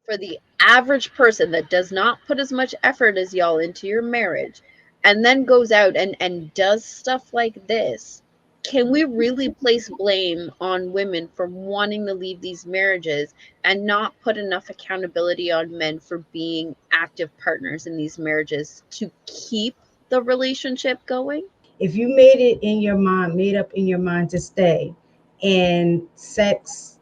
for the average person that does not put as much effort as y'all into your marriage and then goes out and does stuff like this, can we really place blame on women for wanting to leave these marriages and not put enough accountability on men for being active partners in these marriages to keep the relationship going? If you made up in your mind to stay, and sex,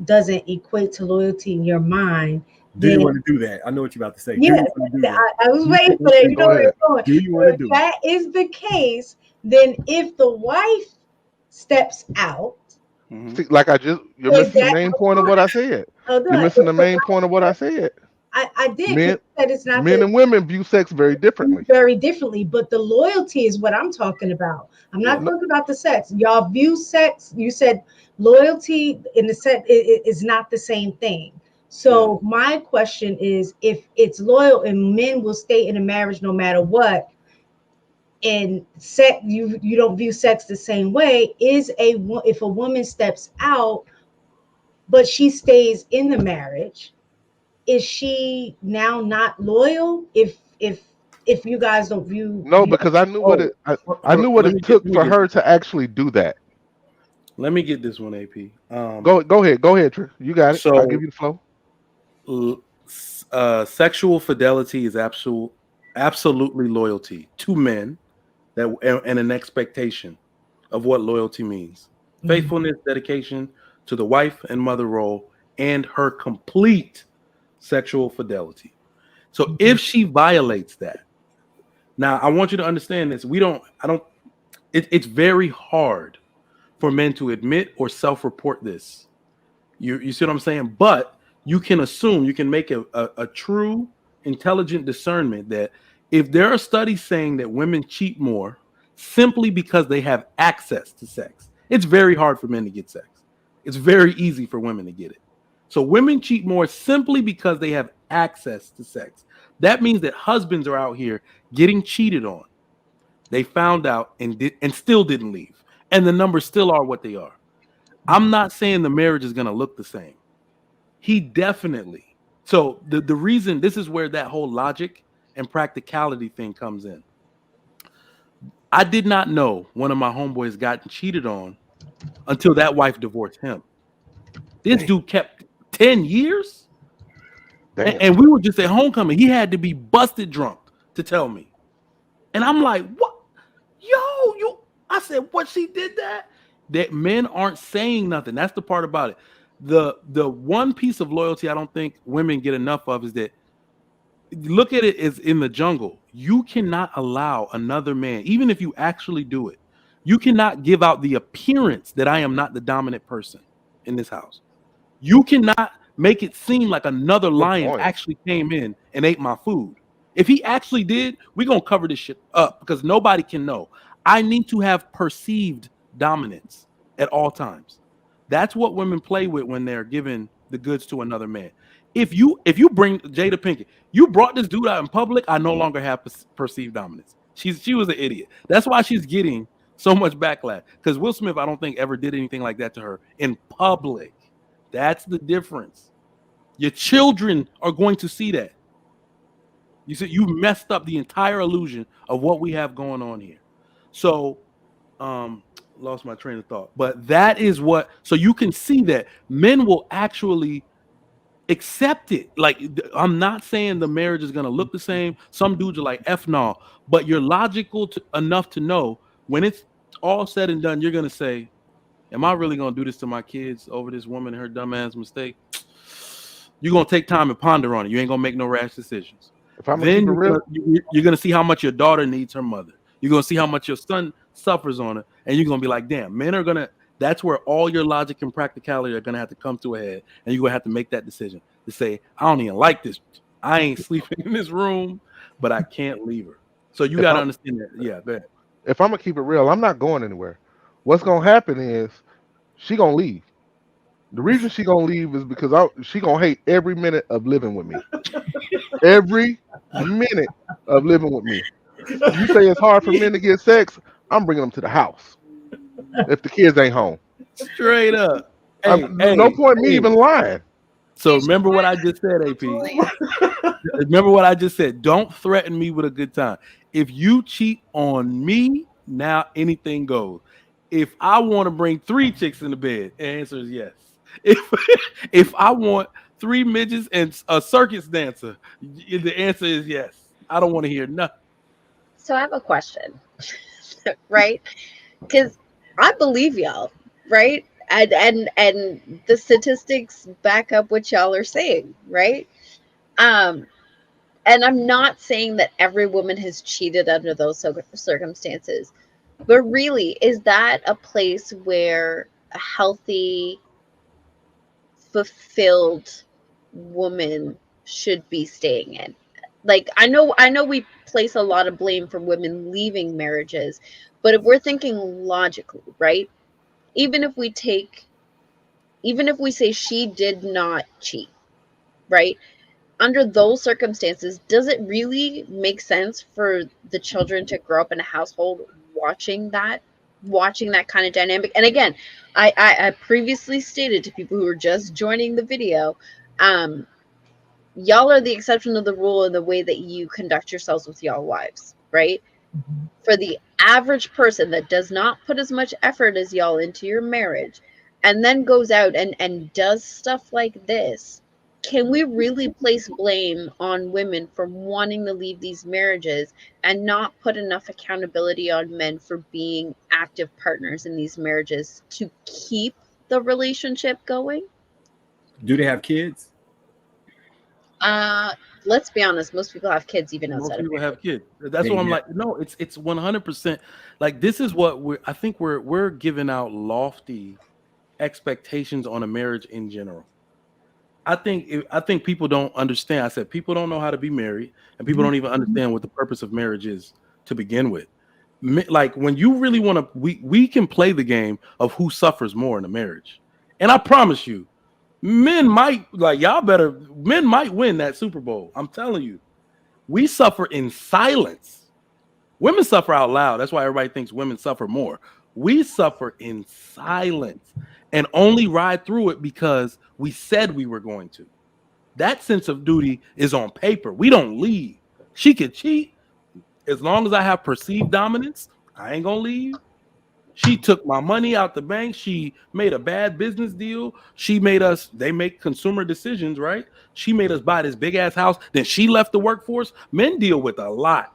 doesn't equate to loyalty in your mind, Do you then want to do that? I know what you're about to say. Do yes, you want to do that? I was waiting for that. You know Go where ahead. it's going. Do you want to If do it? that is the case, then if the wife steps out, See, like you're is missing the that main hold point of on, what I said. hold You're on. missing the main point of what I said. I did, because Men, you said it's not men the and women view sex very differently. very differently, but the loyalty is what I'm talking about. I'm not Yeah. No, talking about the sex. Y'all view sex. You said loyalty in the sex is not the same thing. Yeah. So my question is, if it's loyal and men will stay in a marriage no matter what, and sex, you don't view sex the same way, if a woman steps out but she stays in the marriage, is she now not loyal if you guys don't view no, because I knew what oh it. I knew what Let it me took let me for get her to actually do that. let me get this one, AP. Go ahead, Trick. You got it. I'll give So you the flow. sexual fidelity is absolutely loyalty to men and an expectation of what loyalty means. Mhm. Faithfulness, dedication to the wife and mother role, and her complete sexual fidelity. So if she violates that, now I want you to understand this. It's very hard for men to admit or self-report this. You see what I'm saying? But you can assume, you can make a true, intelligent discernment that if there are studies saying that women cheat more simply because they have access to sex, it's very hard for men to get sex. It's very easy for women to get it. So women cheat more simply because they have access to sex. That means that husbands are out here getting cheated on. They found out and still didn't leave. And the numbers still are what they are. I'm not saying the marriage is going to look the same. He definitely. So the reason, this is where that whole logic and practicality thing comes in. I did not know one of my homeboys got cheated on until that wife divorced him. This Damn, dude kept 10 years, and, damn. and we were just at homecoming. He had to be busted drunk to tell me. And I'm like, what? Yo, you. I said, what, she did that? That men aren't saying nothing. That's the part about it. The one piece of loyalty I don't think women get enough of is that, look at it as in the jungle. You cannot allow another man, even if you actually do it, you cannot give out the appearance that I am not the dominant person in this house. You cannot make it seem like another Good lion point. actually came in and ate my food. If he actually did, we're going to cover this shit up because nobody can know. I need to have perceived dominance at all times. That's what women play with when they're giving the goods to another man. If you bring Jada Pinkett, you brought this dude out in public, I no longer have perceived dominance. She was an idiot. That's why she's getting so much backlash. Because Will Smith, I don't think ever did anything like that to her in public. That's the difference. Your children are going to see that. You see, you messed up the entire illusion of what we have going on here. So, lost my train of thought. But that is what. So you can see that men will actually accept it. Like, I'm not saying the marriage is going to look the same. Some dudes are like, F no. But you're logical enough to know when it's all said and done, you're going to say, am I really going to do this to my kids over this woman and her dumbass mistake? You're going to take time and ponder on it. You ain't going to make no rash decisions. If I'm gonna keep Then it real, you're gonna see how much your daughter needs her mother. You're gonna see how much your son suffers on it, and you're gonna be like, damn, men are gonna. That's where all your logic and practicality are gonna have to come to a head, and you're gonna have to make that decision to say, I don't even like this. I ain't sleeping in this room, but I can't leave her. So you if gotta I'm understand that. Yeah, go ahead. if I'm gonna keep it real, I'm not going anywhere. What's gonna happen is she gonna leave. The reason she gonna leave is because she gonna hate every minute of living with me. Every minute of living with me. You say it's hard for men to get sex. I'm bringing them to the house if the kids ain't home. Straight up. I'm, Hey, no hey, point me hey. even lying. So remember what I just said, AP. Remember what I just said. Don't threaten me with a good time. If you cheat on me, now anything goes. If I want to bring 3 chicks in the bed, the answer is yes. If if I want 3 midgets and a circus dancer, the answer is yes. I don't want to hear nothing. So I have a question, right? Because I believe y'all, right? And the statistics back up what y'all are saying, right? Um, and I'm not saying that every woman has cheated under those circumstances, but really, is that a place where a healthy, fulfilled woman should be staying in? Like, I know we place a lot of blame for women leaving marriages, but if we're thinking logically, right? Even if we take even if we say she did not cheat, right? Under those circumstances, does it really make sense for the children to grow up in a household watching that kind of dynamic? And again, I previously stated to people who were just joining the video, um, y'all are the exception of the rule in the way that you conduct yourselves with y'all wives, right? For the average person that does not put as much effort as y'all into your marriage and then goes out and does stuff like this, can we really place blame on women for wanting to leave these marriages and not put enough accountability on men for being active partners in these marriages to keep the relationship going? Do they have kids? Uh, let's be honest, most people have kids even Most outside of people marriage. have kids. That's They what I'm ne- like. No, it's 100%. Like this is what I think we're giving out lofty expectations on a marriage in general. I think people don't understand. I said people don't know how to be married, and people don't even understand what the purpose of marriage is to begin with. Like when you really want to, we can play the game of who suffers more in a marriage, and I promise you, men might like y'all better. Men might win that Super Bowl. I'm telling you, we suffer in silence. Women suffer out loud. That's why everybody thinks women suffer more. We suffer in silence and only ride through it because we said we were going to. That sense of duty is on paper. We don't leave. She could cheat as long as I have perceived dominance. I ain't gonna leave. She took my money out the bank. She made a bad business deal. They make consumer decisions, right? She made us buy this big ass house. Then she left the workforce. Men deal with a lot.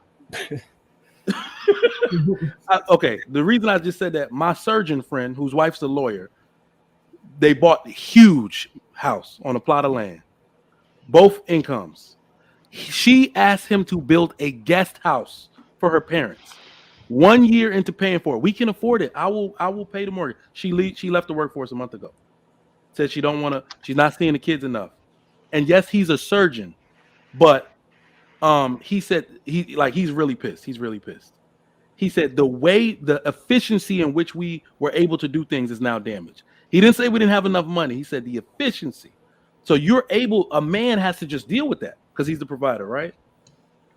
Okay, the reason I just said that, my surgeon friend, whose wife's a lawyer, they bought a huge house on a plot of land, both incomes. She asked him to build a guest house for her parents. 1 year into paying for it, we can afford it. I will pay the mortgage. She left the workforce a month ago. Said she don't want to. She's not seeing the kids enough. And yes, he's a surgeon, but he said he's really pissed. He's really pissed. He said the efficiency in which we were able to do things is now damaged. He didn't say we didn't have enough money. He said the efficiency. So a man has to just deal with that because he's the provider, right?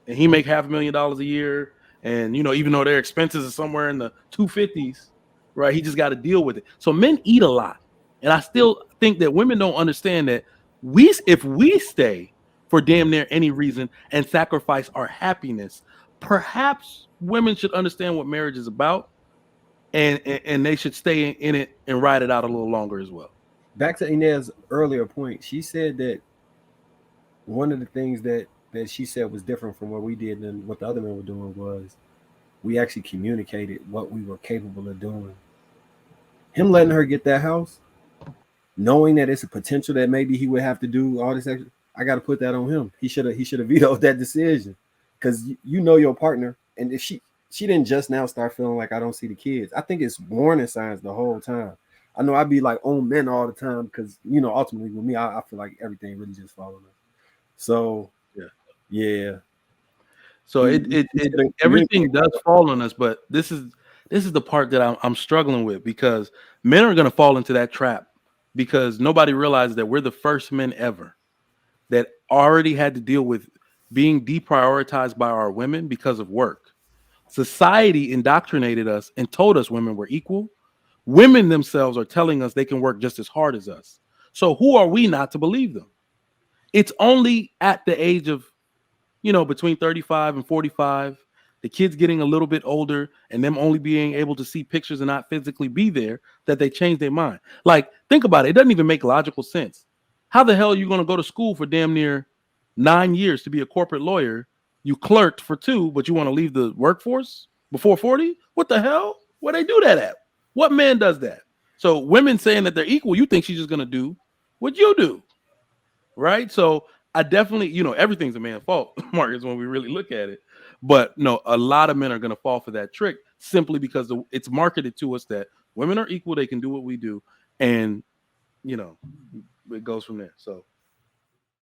And he make $500,000 a year. And even though their expenses are somewhere in the 250s, right? He just got to deal with it. So men eat a lot. And I still think that women don't understand that if we stay for damn near any reason and sacrifice our happiness, perhaps women should understand what marriage is about, and they should stay in it and ride it out a little longer as well. Back to Inez's earlier point, she said that one of the things that she said was different from what we did and what the other men were doing was we actually communicated what we were capable of doing. Him letting her get that house, knowing that it's a potential that maybe he would have to do all this extra, I got to put that on him. He should have vetoed that decision because you know your partner, and if she didn't just now start feeling like I don't see the kids. I think it's warning signs the whole time. I know I'd be like on men all the time because ultimately with me, I feel like everything really just following us. So yeah. So everything does fall on us, but this is the part that I'm struggling with, because men are going to fall into that trap because nobody realizes that we're the first men ever that already had to deal with being deprioritized by our women because of work. Society indoctrinated us and told us women were equal. Women themselves are telling us they can work just as hard as us. So who are we not to believe them? It's only at the age of, between 35 and 45, the kids getting a little bit older and them only being able to see pictures and not physically be there, that they change their mind. Like, think about it. It doesn't even make logical sense. How the hell are you going to go to school for damn near 9 years to be a corporate lawyer? You clerked for 2, but you want to leave the workforce before 40? What the hell? Where they do that at? What man does that? So women saying that they're equal, you think she's just going to do what you do, right? So I definitely, everything's a man's fault, Marcus, when we really look at it. But no, a lot of men are going to fall for that trick simply because it's marketed to us that women are equal, they can do what we do, and it goes from there. So